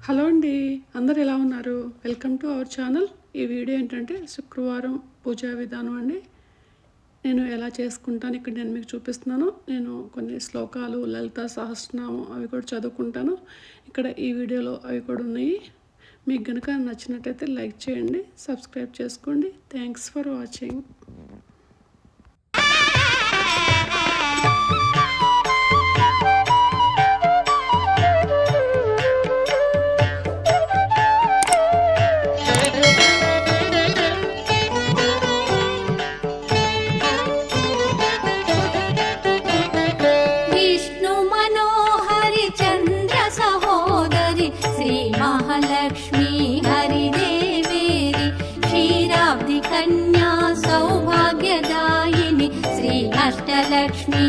Hello అండి, అందరు ఎలా ఉన్నారు? Welcome to our channel. ఈ వీడియో ఏంటంటే శుక్రవారం పూజా విధానం అండి. నేను ఎలా చేసుకుంటాను ఇక్కడ నేను మీకు చూపిస్తున్నాను. నేను కొన్ని శ్లోకాలు, లలిత సహస్రనామం అవి కూడా చదువుకుంటాను. ఇక్కడ ఈ వీడియోలో అవి కూడా ఉన్నాయి. మీకు కనుక నచ్చినట్టయితే లైక్ చేయండి, సబ్స్క్రైబ్ చేసుకోండి. Thanks for watching. महालक्ष्मी हरिदेवेरी क्षीराब्धि कन्या सौभाग्यदायिनी श्री अष्टलक्ष्मी